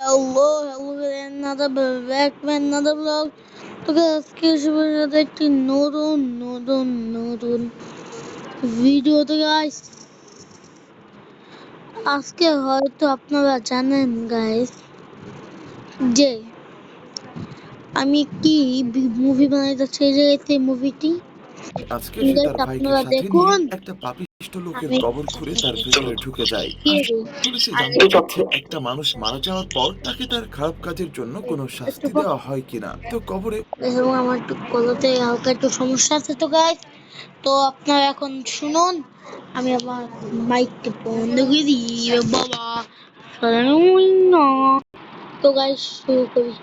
Hello, another back with another vlog. তো আজকে সাথে একটি নতুন ভিডিও তো গাইস। আজকে হয়তো আপনারা জানেন গাইস যে আমি একটি মুভি বানাতে যাচ্ছি, এই মুভিটি আজকে সে তার ভাইকে আপনারা সাথে নিয়ে দেখুন। একটা পাপিষ্ট লোকের আমি কবর খুঁড়ে তার ভেতরে ঢুকে যায়। কি আসলে সে জানতে চাচ্ছে একটা মানুষ মারা যাওয়ার পর তাকে তার খারাপ কাজের জন্য কোনো একটু শাস্তি দেওয়া হয় কিনা। তো কবরে এবং আমার একটু গলাতে হালকা একটু সমস্যা আছে তো গাইস। তো আপনারা এখন শুনুন, আমি আবার মাইকটা বন্ধ করে দিই বাবা। তো গাইস শুরু করি।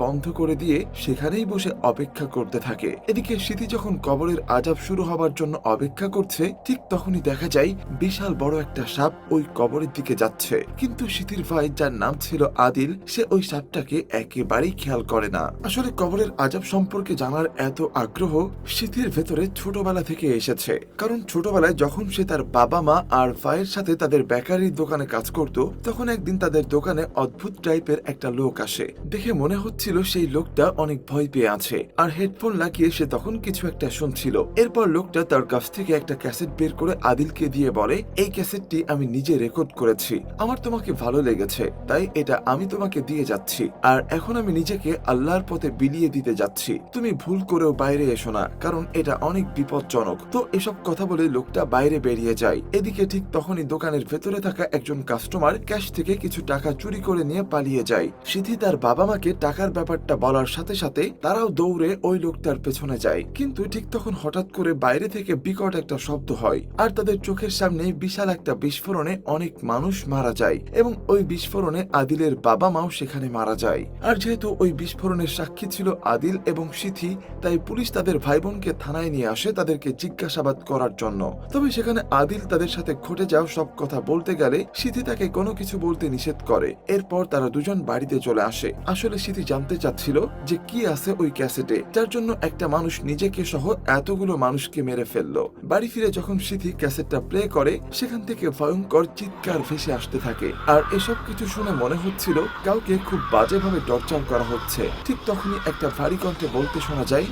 বন্ধ করে দিয়ে সেখানেই বসে অপেক্ষা করতে থাকে। এদিকে স্মৃতি যখন কবরের আযাব শুরু হবার জন্য অপেক্ষা করছে, ঠিক তখনই দেখা যায় বিশাল বড় একটা সাপ ওই কবরের দিকে যাচ্ছে। কিন্তু স্মৃতির ভাই, যার নাম ছিল আদিল, সে ওই সাপটাকে একেবারেই খেয়াল করে না। আসলে কবরের আযাব সম্পর্কে জানার এত আগ্রহ স্মৃতির ভেতরে ছোটবেলা থেকে এসেছে। কারণ ছোটবেলায় যখন সে তার বাবা মা আর ভাইয়ের সাথে তাদের বেকারির দোকানে কাজ করত, তখন একদিন তাদের দোকানে অদ্ভুত টাইপের একটা লোক আসে। দেখে মনে হচ্ছিল সেই লোকটা অনেক ভয় পেয়ে আছে, আর হেডফোন লাগিয়ে সে তখন কিছু একটা শুনছিল। এরপর লোকটা তার কাছ থেকে একটা ক্যাসেট বের করে আদিলকে দিয়ে বলে, এই ক্যাসেটটি আমি নিজে রেকর্ড করেছি, আমার তোমাকে ভালো লেগেছে, তাই এটা আমি তোমাকে দিয়ে যাচ্ছি। আর এখন আমি নিজেকে আল্লাহর পথে বিলিয়ে দিতে যাচ্ছি, তুমি ভুল করেও বাইরে এসো না, কারণ এটা অনেক বিপজ্জনক। তো এসব কথা বলে লোকটা বাইরে বেরিয়ে যায়। এদিকে ঠিক তখনই দোকানের ভেতরে থাকা একজন কাস্টমার ক্যাশ থেকে কিছু টাকা চুরি করে নিয়ে পালিয়ে যায়। সিথি তার বাবা মাকে টাকার ব্যাপারটা বলার সাথে সাথে তারাও দৌড়ে ওই লোকটার পেছনে যায়। কিন্তু ঠিক তখন হঠাৎ করে বাইরে থেকে বিকট একটা শব্দ হয়, আর তাদের চোখের সামনে বিশাল একটা বিস্ফোরণে অনেক মানুষ মারা যায়, এবং ওই বিস্ফোরণে আদিলের বাবা মাও সেখানে মারা যায়। আর যেহেতু ওই বিস্ফোরণের সাক্ষী ছিল আদিল এবং সিথি, তাই পুলিশ তাদের ভাই বোনকে থানায় নিয়ে আসে তাদেরকে জিজ্ঞাসাবাদ করার জন্য। তবে সেখানে আদিল তাদের সাথে ঘটে যাওয়া সব কথা বলতে গেলে সিথি তাকে কোনো কিছু বলতে নিষেধ করে। এরপর তারা দুজন বাড়িতে চলে আসে। আসলে সিথি জানতে চাচ্ছিল যে কি আছে ওই ক্যাসেটে, যার জন্য একটা মানুষ নিজেকে সহ এতগুলো মানুষকে মেরে ফেললো। বাড়ি ফিরে যখন সিথি ক্যাসেটটা প্লে করে, সেখান থেকে ভয়ঙ্কর চিৎকার ভেসে আসতে থাকে। আর এসব কিছু শুনে মনে হচ্ছিল কাউকে খুব বাজেভাবে টর্চার করা হচ্ছে। ঠিক তখনই একটা ভারী কণ্ঠে বলতে শোনা যায়,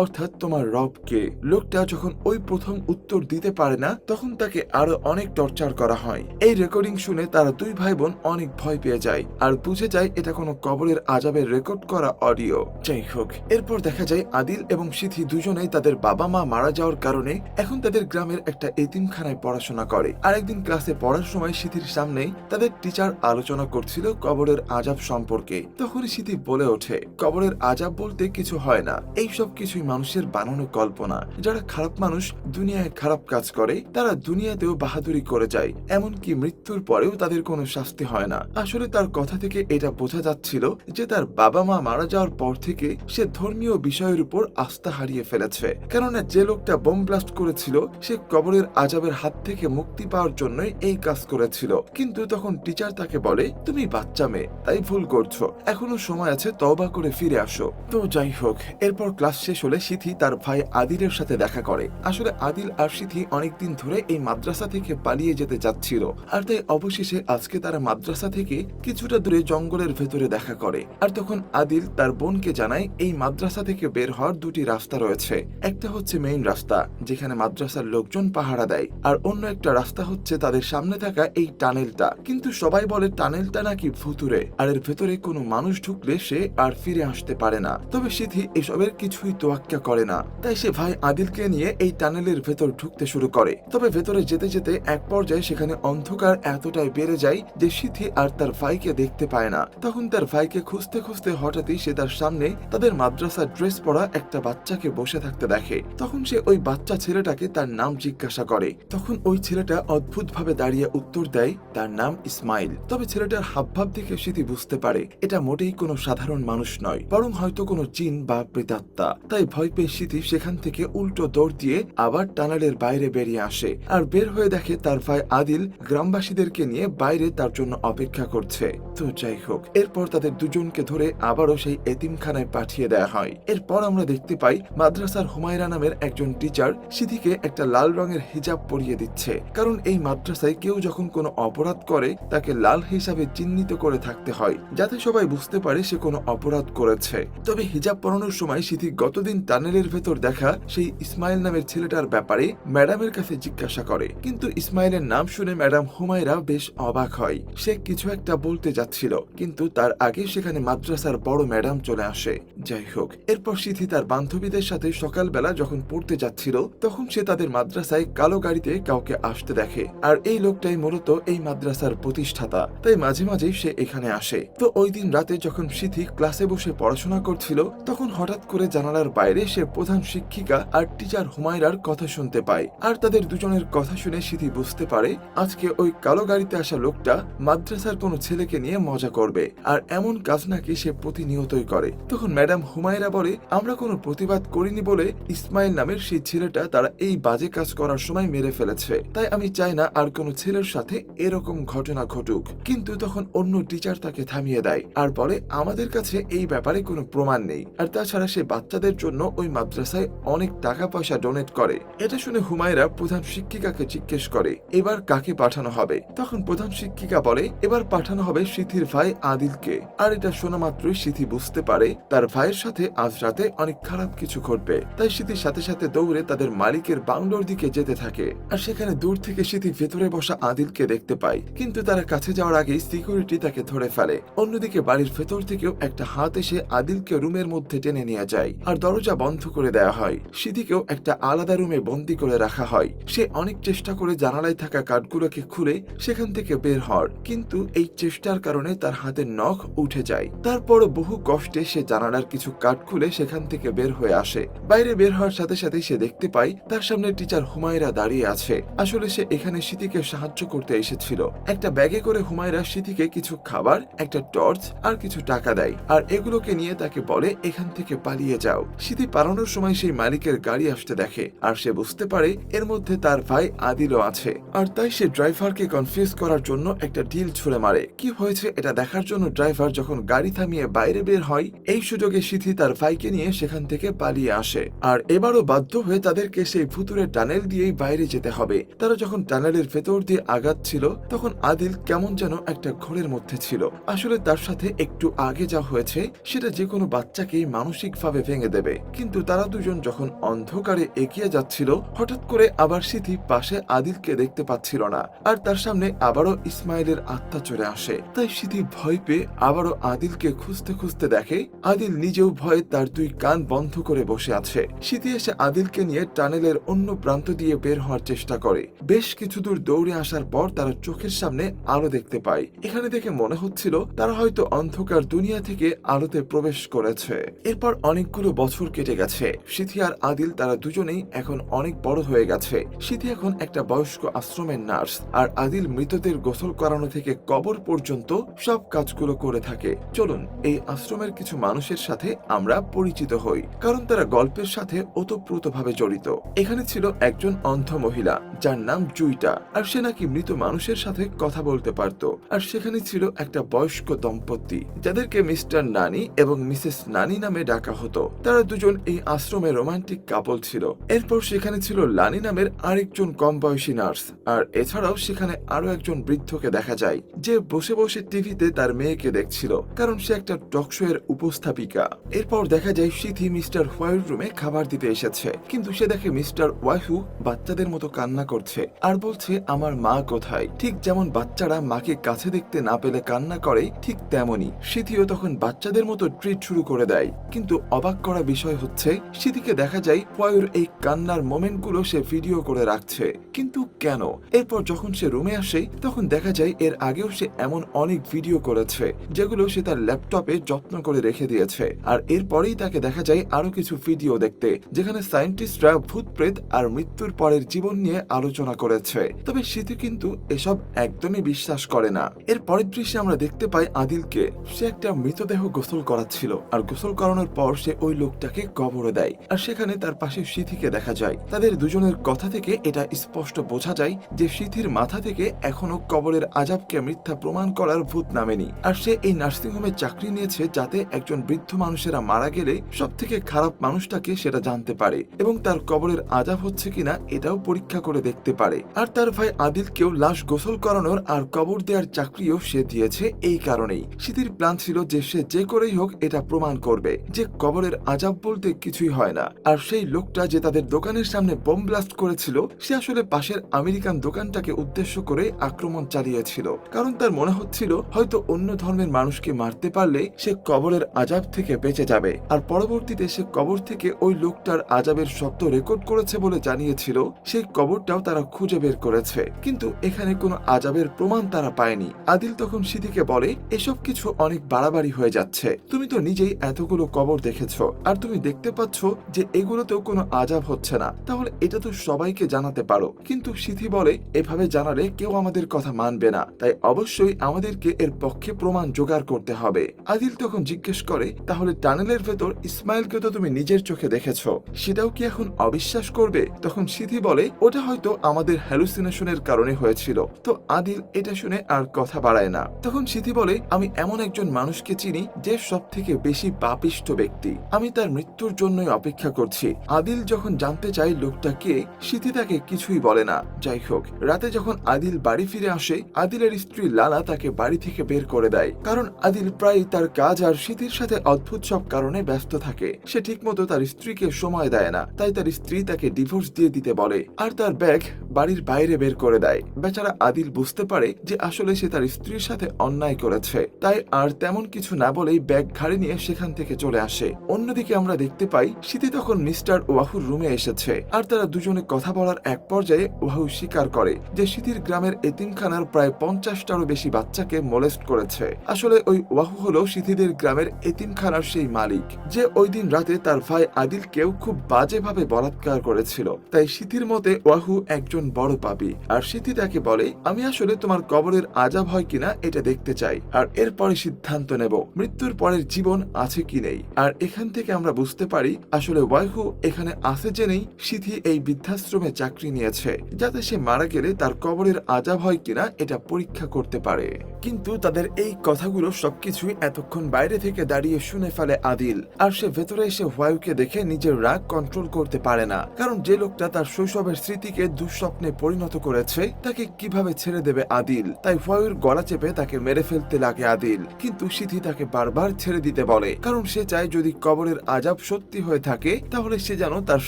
অর্থাৎ তোমার রব কে? লোকটা যখন ওই প্রথম উত্তর দিতে পারে না, তখন তাকে আরো অনেক টর্চার করা হয়। এই রেকর্ডিং শুনে তারা দুই ভাই বোন অনেক ভয় পেয়ে যায়, আর বুঝে যায় এটা কোনো কবরের আযাবের রেকর্ড করা অডিও। যাই হোক, এরপর দেখা যায় আদিল এবং সিথি দুজনেই তাদের বাবা মা মারা যাওয়ার কারণে এখন তাদের গ্রামের একটা এতিমখানায় পড়াশোনা করে। আর একদিন ক্লাসে পড়ার সময় সিথির সামনেই তাদের টিচার আলোচনা করছিল কবরের আযাব সম্পর্কে। তখনই সিথি বলে ওঠে, কবরের আযাব বলতে কিছু হয় না, এইসব কিছুই মানুষের বানানো কল্পনা। যারা খারাপ মানুষ দুনিয়ায় খারাপ কাজ করে, তারা দুনিয়াতেও বাহাদুরি করে যায়, এমনকি মৃত্যুর পরেও তাদের কোনো শাস্তি হয় না। আসলে তার কথা থেকে এটা বোঝা যাচ্ছিল যে তার বাবা মা মারা যাওয়ার পর থেকে সে ধর্মীয় বিষয়ের উপর আস্থা হারিয়ে ফেলেছে। কেননা যে লোকটা বোম ব্লাস্ট করেছিল, সে কবরের আযাবের হাত থেকে মুক্তি পাওয়ার জন্যই এই কাজ করেছিল। কিন্তু তখন টিচার তাকে বলে, তুমি বাচ্চা মেয়ে, তাই ভুল করছো, এখনো সময় আছে, তওবা করে ফিরে আসো। তো যাই হোক, এরপর ক্লাস শেষ হলে সিথি তার ভাই আদিলের সাথে দেখা করে। আসলে আদিল আর সিথি অনেকদিন ধরে এই মাদ্রাসা থেকে পালিয়ে যেতে চাচ্ছিল, আর তাই অবশেষে আজকে তারা মাদ্রাসা থেকে কিছুটা দূরে জঙ্গলের ভেতরে দেখা করে। আর তখন আদিল তার বোনকে জানায় এই মাদ্রাসা থেকে বের হওয়ার দুটি রাস্তা রয়েছে। একটা হচ্ছে মেইন রাস্তা, যেখানে মাদ্রাসার লোকজন পাহারা দেয়, আর অন্য একটা রাস্তা হচ্ছে তাদের সামনে থাকা এই টানেলটা। কিন্তু সবাই বলে টানেলটা নাকি ভুতুরে, আর এর ভেতরে কোনো মানুষ ঢুকলে সে আর ফিরে আসতে পারে না। তবে সিথি এসবের কিছুই তোয়াক্কা করে না, তাই সে ভাই আদিলকে নিয়ে এই টানেলের ভেতর ঢুকতে শুরু করে। তবে ভেতরে যেতে যেতে এক পর্যায়ে সেখানে অন্ধকার এতটাই বেড়ে যায় যে সিথি আর তার ভাইকে দেখতে পায় না। তখন তার ভাইকে খুঁজতে খুঁজতে হঠাৎই সে তার সামনে তাদের মাদ্রাসার ড্রেস পরা একটা বাচ্চাকে বসে থাকতে দেখে। তখন সে ওই বাচ্চা ছেলেটাকে তার নাম জিজ্ঞাসা করে। তখন ওই ছেলেটা অদ্ভুত ভাবে দাঁড়িয়ে উত্তর দেয়, তার নাম ইসমাইল। তবে ছেলেটার হাবভাব দেখে সিথি বুঝতে পারে এটা মোটেই কোনো সাধারণ মানুষ নয়, বরং হয়তো কোনো জিন বা প্রেতাত্মা। তাই ভয় পেয়ে সিথি সেখান থেকে উল্টো দৌড় দিয়ে আবার টানেলের বাইরে বেরিয়ে আসে, আর বের হয়ে দেখে তার ভাই আদিল গ্রামবাসীদেরকে নিয়ে বাইরে তার জন্য অপেক্ষা করছে। তো যাই যাই হোক, এরপর তাদের দুজনকে ধরে আবারও সেই এতিমখানায় পাঠিয়ে দেয়া হয়। এরপর আমরা দেখতে পাই মাদ্রাসার হুমায়রা নামের একজন টিচার সিথিকে একটা লাল রঙের হিজাব পরিয়ে দিচ্ছে, কারণ এই মাদ্রাসায় কেউ যখন কোনো অপরাধ করে তাকে লাল হিসাবে চিহ্নিত করে থাকতে হয়, যাতে সবাই বুঝতে পারে সে কোনো অপরাধ করেছে। তবে হিজাব পরানোর সময় সিথি গতদিন টানেলের ভেতর দেখা সেই ইসমাইল নামের ছেলেটার ব্যাপারে ম্যাডামের কাছে জিজ্ঞাসা করে, কিন্তু ইসমাইলের নাম শুনে ম্যাডাম হুমায়রা বেশ অবাক হয়। সে কিছু একটা বলতে যাচ্ছিল, কিন্তু তার আগে সেখানে মাদ্রাসার বড় ম্যাডাম চলে আসে। যাই হোক, এরপর সিথি তার বান্ধবীদের সাথে সকালবেলা যখন পড়তে যাচ্ছিল তখন সে তাদের মাদ্রাসায় কালো গাড়িতে কাউকে আসতে দেখে, আর এই লোকটাই মূলত এই মাদ্রাসার প্রতিষ্ঠাতা, তাই মাঝে মাঝেই সে এখানে আসে। তো ওই দিন রাতে যখন সিথি ক্লাসে বসে পড়াশোনা করছিল তখন হঠাৎ করে জানালার বাইরে সে প্রধান শিক্ষিকা আর টিচার হুমায়রার কথা শুনতে পায়, আর তাদের দুজনের কথা শুনে সিথি বুঝতে পারে আজকে ওই কালো গাড়িতে আসা লোকটা মাদ্রাসার কোনো ছেলেকে নিয়ে মজা করবে, আর এমন কাজ নাকি সে প্রতিনিয়তই করে। তখন ম্যাডাম হুমায়রা বলে, আমরা কোনো প্রতিবাদ করিনি বলে ইসমাইল নামের সেই ছেলেটা তারা এই বাজে কাজ করার সময় মেরে ফেলেছে, তাই আমি চাই না আর কোনো ছেলের সাথে এরকম ঘটনা ঘটুক। কিন্তু তখন অন্য টিচার তাকে থামিয়ে দেয় আর বলে, আমাদের কাছে এই ব্যাপারে কোনো প্রমাণ নেই, আর তাছাড়া সে বাচ্চাদের জন্য ওই মাদ্রাসায় অনেক টাকা পয়সা ডোনেট করে। এটা শুনে হুমায়রা প্রধান শিক্ষিকাকে জিজ্ঞেস করে এবার কাকে পাঠানো হবে। তখন প্রধান শিক্ষিকা বলে, এবার পাঠানো হবে সিথির ভাই আদিলকে। আর এটা শোনা মাত্রই সিথি বুঝতে পারে তার ভাইয়ের সাথে আজ রাতে অনেক খারাপ কিছু ঘটবে, তাই সিথির সাথে সাথে দৌড়ে তাদের মালিকের বাংলোর দিকে যেতে থাকে। আর সেখানে দূর থেকে সিথি ভেতরে বসা আদিলকে দেখতে পায়, কিন্তু তারা কাছে যাওয়ার আগেই সিকিউরিটি তাকে ধরে ফেলে। অন্যদিকে বাড়ির ভেতর থেকেও একটা হাত এসে আদিলকে রুমের মধ্যে টেনে নিয়ে যায়, আর দরজা বন্ধ করে দেওয়া হয়। সিথিকেও একটা আলাদা রুমে বন্দি করে রাখা হয়। সে অনেক চেষ্টা করে জানালায় থাকা কাঠগুলোকে খুলে সেখান থেকে বের হওয়ার, কিন্তু এই চেষ্টার কারণে তার হাতের নখ উঠে যায়। তারপর বহু কষ্টে সে জানালার কিছু কাঠ খুলে সেখান থেকে বের হয়ে আসে। বাইরে বের হওয়ার সাথে সাথে সে দেখতে পায় তার সামনে টিচার হুমায়রা দাঁড়িয়ে আছে। আসলে সে এখানে সিথিকে সাহায্য করতে এসেছিল। একটা ব্যাগে করে হুমায়রা সিথিকে কিছু খাবার, একটা টর্চ আর কিছু টাকা দেয়, আর এগুলোকে নিয়ে তাকে বলে এখান থেকে পালিয়ে যাও। সিথি পালানোর সময় সেই মালিকের গাড়ি আসতে দেখে, আর সে বুঝতে পারে এর মধ্যে তার ভাই আদিলও আছে, আর তাই সে ড্রাইভারকে কনফিউজ করার জন্য একটা ঢিল ছুঁড়ে মারে। কি হয়েছে এটা দেখার জন্য ড্রাইভার যখন গাড়ি থামিয়ে বাইরে বের হয়, এই সুযোগে সিথি তার ভাইকে নিয়ে সেখান থেকে পালিয়ে আসে। আর এবারও বাধ্য হয়ে তাদেরকে সেই ভুতুরে টানেল দিয়েই বাইরে যেতে হবে। তারা যখন টানেলের ভেতর দিয়ে আগাচ্ছিল তখন আদিল কেমন যেন একটা ঘোরের মধ্যে ছিল। আসলে তার সাথে একটু আগে যা হয়েছে সেটা যে কোনো বাচ্চাকেই মানসিকভাবে ভেঙে দেবে। কিন্তু তারা দুজন যখন অন্ধকারে এগিয়ে যাচ্ছিল হঠাৎ করে আবার সিথি পাশে আদিলকে দেখতে পাচ্ছিল না, আর তার সামনে আবারও ইসমাইলের আত্মা চলে আসে। তাই সিথি ভয় পেয়ে আবারও আদিলকে খুঁজতে খুঁজতে দেখে আদিল নিজেও ভয়ে তার দুই কান বন্ধ করে বসে আছে। সিথি এসে আদিলকে নিয়ে টানেলের অন্য প্রান্ত দিয়ে বের হওয়ার চেষ্টা করে। বেশ কিছু দূর দৌড়ে আসার পর তারা চোখের সামনে আলো দেখতে পায়। এখানে দেখে মনে হচ্ছিল তারা হয়তো অন্ধকার দুনিয়া থেকে আলোতে প্রবেশ করেছে। এরপর অনেকগুলো বছর কেটে গেছে। সিথি আর আদিল তারা দুজনেই এখন অনেক বড় হয়ে গেছে। সিথি এখন একটা বয়স্ক আশ্রমের নার্স, আর আদিল মৃতদের গোসল করানো থেকে কবর পর্যন্ত সব কাজগুলো করে থাকে। চলুন এই আশ্রমের কিছু মানুষের সাথে আমরা পরিচিত হই, কারণ তারা গল্পের সাথে ওতপ্রোতভাবে জড়িত। এখানে ছিল একজন অন্ধ মহিলা যার নাম জুইটা, আর সে নাকি মৃত মানুষের সাথে কথা বলতে পারত। আর সেখানে ছিল একটা বয়স্ক দম্পতি যাদেরকে মিস্টার নানি এবং মিসেস নানি নামে ডাকা হতো। তারা দুজন এই আশ্রমে রোমান্টিক কাপল ছিল। এরপর সেখানে ছিল লানি নামের আরেকজন কম বয়সী নার্স, আর এছাড়াও সেখানে আরো একজন বৃদ্ধকে দেখা যায় যে বসে বসে টিভিতে তার মেয়েকে দেখছিল, কারণ সে একটা টক শো এর উপস্থাপিকা। এরপর দেখা যায় সিথি মিস্টার হোয়াইট রুমে খাবার দিতে এসেছে, কিন্তু সে দেখে মিস্টার ওয়াইহু বাচ্চাদের মতো কান্না করছে আর বলছে আমার মা কোথায়। ঠিক যেমন বাচ্চারা মাকে কাছে দেখতে না পেলে কান্না করে, ঠিক তেমনি সিথিও তখন বাচ্চাদের মতো ট্রিট শুরু করে দেয়। কিন্তু অবাক করা বিষয় হচ্ছে সিথিকে দেখা যায় হোয়াইর এই কান্নার মোমেন্টগুলো সে ভিডিও করে রাখছে। কিন্তু কেন? এরপর যখন সে রুমে আসে তখন দেখা যায় এর আগেও সে এমন অনেক ভিডিও করেছে যেগুলো সে তার ল্যাপটপে যত্ন করে রেখে দিয়েছে। আর এরপরেই তাকে দেখা যায় আরো কিছু ভিডিও দেখতে যেখানে সায়েন্টিস্টরা ভূত প্রেত আর মৃত্যুর পরের জীবন নিয়ে আলোচনা করেছে। তবে সিথি কিন্তু এসব একদমই বিশ্বাস করে না। এর পরের দৃশ্যে আমরা দেখতে পাই আদিলকে। সে একটা মৃতদেহ গোসল করাচ্ছিল, আর গোসল করানোর পর সে ওই লোকটাকে কবরে দেয়। আর সেখানে তার পাশে সিথিকে দেখা যায়। তাদের দুজনের কথা থেকে এটা স্পষ্ট বোঝা যায় যে সিথির মাথা থেকে এখনো কবরের আযাবকে মিথ্যা প্রমাণ করার ভূত নামেনি। আর সে এই নার্সিং হোমে চাকরি নিয়েছে যাতে একজন বৃদ্ধ মানুষেরা মারা গেলে সব থেকে খারাপ মানুষটাকে সেটা জানতে পারে এবং তার কবরের আযাব হচ্ছে কিনা এটাও পরীক্ষা করে দেখতে পারে। আর তার ভাই আদিলকেও লাশ গোসল করানোর আর কবর দেওয়ার চাকরিও সে দিয়েছে এই কারণেই। সিথির প্ল্যান ছিল যে সে যে করেই হোক এটা প্রমাণ করবে যে কবরের আযাব বলতে কিছুই হয় না। আর সেই লোকটা যে তাদের দোকানের সামনে বোম ব্লাস্ট করেছিল সে আসলে পাশের আমেরিকান দোকানটাকে উদ্দেশ্য করে আক্রমণ চালিয়েছিল, কারণ তার মনে হচ্ছিল হয়তো অন্য ধর্মের মানুষকে মারতে পারলে সে কবরের আযাব থেকে বেঁচে যাবে। আর পরবর্তীতে সে কবর থেকে ওই লোকটার আযাবের শব্দ রেকর্ড করেছে বলে জানিয়েছিল। সেই কবরটাও তারা খুঁজে বের করেছে, কিন্তু এখানে কোনো আযাবের প্রমাণ তারা পায়নি। আদিল তখন সিথিকে বলে, এসব কিছু অনেক বাড়াবাড়ি হয়ে যাচ্ছে, তুমি তো নিজেই এতগুলো কবর দেখেছো আর তুমি দেখতে পাচ্ছ যে এগুলোতেও কোনো আযাব হচ্ছে না, তাহলে এটা তো সবাইকে জানাতে পারো। কিন্তু সিথি বলে, এভাবে জানালে কেউ আমাদের কথা মানবে না, তাই অবশ্যই আমাদেরকে এর পক্ষে প্রমাণ জোগাড় করতে হবে। আদিল তখন জিজ্ঞেস করে, তাহলে টানেলের ভেতর ইসমাইলকে তো তুমি নিজের চোখে দেখেছো, সেটাও কি এখন অবিশ্বাস করবে? তখন সিথি বলে, ওটা হয়তো আমাদের হ্যালুসিনেশনের কারণে হয়েছিল। তো আদিল এটা শুনে আর কথা বাড়ায় না। তখন সিথি বলে, আমি এমন একজন মানুষকে চিনি যে সব থেকে বেশি পাপিষ্ঠ ব্যক্তি, আমি তার মৃত্যুর জন্যই অপেক্ষা করছি। আদিল যখন জানতে চায় লোকটা কে, সিথি তাকে কিছুই বলে না। যাই হোক, রাতে যখন আদিল বাড়ি ফিরে আসে, আদিলের স্ত্রী লালা তাকে বাড়ি থেকে বের করে দেয়, কারণ আদিল প্রায় তার কাজ আর সিথির সাথে অদ্ভুত সব কারণে ব্যস্ত থাকে। সে ঠিকমতো তার স্ত্রীকে সময় দেয় না, তাই তার স্ত্রী তাকে ডিভোর্স দিয়ে দিতে বলে আর তার ব্যাগ বাড়ির বাইরে বের করে দেয়। বেচারা আদিল বুঝতে পারে যে আসলে সে তার স্ত্রীর সাথে অন্যায় করেছে, তাই আর তেমন কিছু না বলেই ব্যাগ ঘাড়ে নিয়ে সেখান থেকে চলে আসে। অন্যদিকে আমরা দেখতে পাই সিথি তখন মিস্টার ওয়াহুর রুমে এসেছে, আর তারা দুজনে কথা বলার এক পর্যায়ে ওয়াহু স্বীকার করে যে সিথির গ্রামের এতিমখানার প্রায় 50টারও বেশি বাচ্চাকে মোলেস্ট করেছে। আসলে ওই ওয়াহু হলো সিথিদের গ্রামের এতিমখানার সেই মালিক, যে ওই দিন রাতে তার ভাই আদিলকেও খুব বাজেভাবে বলাৎকার করেছিল। তাই সিথির মতে ওয়াহু একজন বড় পাপী। আর সিথি তাকে বলে, আমি আসলে তোমার কবরের আযাব হয় কিনা এটা দেখতে চাই, আর এরপরে সিদ্ধান্ত নেব মৃত্যুর পরের জীবন আছে কি নেই। আর এখান থেকে আমরা বুঝতে পারি আসলে ওয়াহু এখানে আছে জেনেই সিথি এই বৃদ্ধাশ্রমে চাকরি নিয়েছে, যাতে সে মারা গেলে তার কবরের আযাব হয় কিনা এটা পরীক্ষা করতে পারে। কিন্তু তাদের এই কথাগুলো সবকিছুই এতক্ষণ বাইরে থেকে দাঁড়িয়ে শুনে ফেলে আদিল। আর সে ভেতরে এসে ওয়াহুকে দেখে নিজের রাগ কন্ট্রোল করতে পারে না, কারণ যে লোকটা তার শৈশবের স্মৃতিকে দুঃস্বপ্নে পরিণত করেছে তাকে কিভাবে ছেড়ে দেবে আদিল। তাই ওয়াহুর গলা চেপে তাকে মেরে ফেলতে লাগে আদিল, কিন্তু সিথি তাকে বারবার ছেড়ে দিতে বলে, কারণ সে চায় যদি কবরের আযাব সত্যি হয়ে থাকে তাহলে সে যেন তার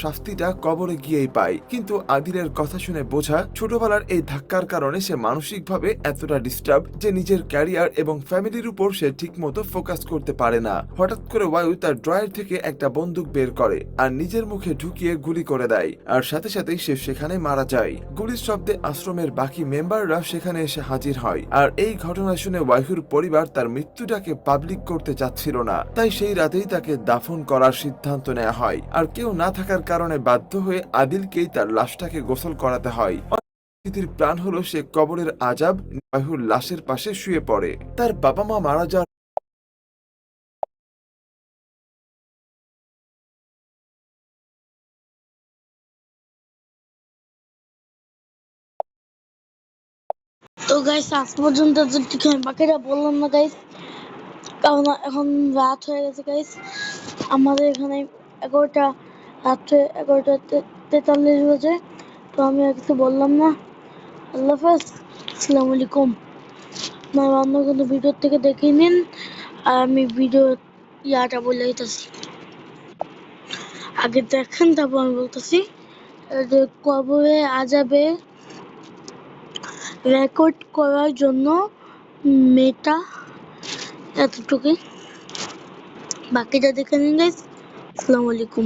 শাস্তিটা কবরে গিয়েই পায়। কিন্তু আদিলের কথা শুনে বোঝা ছোটবেলার এই ধাক্কার কারণে সে মানসিকভাবে এতটা ডিস্টার্ব যে নিজের ক্যারিয়ার এবং ফ্যামিলির উপর সে ঠিকমতো ফোকাস করতে পারে না। হঠাৎ করে ওয়াহু তার ড্রয়ার থেকে একটা বন্দুক বের করে আর নিজের মুখে ঢুকিয়ে গুলি করে দেয়, আর সাথে সাথেই সে সেখানে মারা যায়। গুলির শব্দে আশ্রমের বাকি মেম্বাররা সেখানে এসে হাজির হয়। আর এই ঘটনা শুনে ওয়াহুর পরিবার তার মৃত্যুটাকে পাবলিক করতে চাচ্ছিল না, তাই সেই রাতেই তাকে দাফন করার সিদ্ধান্ত নেওয়া হয়। আর কেউ না থাকার কারণে বাধ্য হয়ে আদিলকেই তার লাশটাকে গোসল করাতে হয়। সিথির প্ল্যান হলো সে কবরের আযাব ওয়াহুর লাশের পাশে শুয়ে পড়ে। তার বাবা মা মারা যাওয়ার তো গাইস, আজ পর্যন্ত যেটুকু আমি বাকিটা বললাম না গাইস, কারণ এখন রাত হয়ে গেছে গাইস। আমাদের এখানে 11টা, রাত্রে 11:43 বাজে। তো আমি আর কিছু বললাম না। আল্লাহ হাফেজ, আসসালামু আলাইকুম। আপনারা অন্য কোনো ভিডিও থেকে দেখে নিন, আর আমি ভিডিও ইয়াটা বলে দিতেছি। আগে দেখেন, তারপর আমি বলতেছি। যে কবরে আযাবে রেকর্ড করার জন্য মেটা এতটুকুই। বাকিটা দেখে নিন গাইস। আসসালামু আলাইকুম।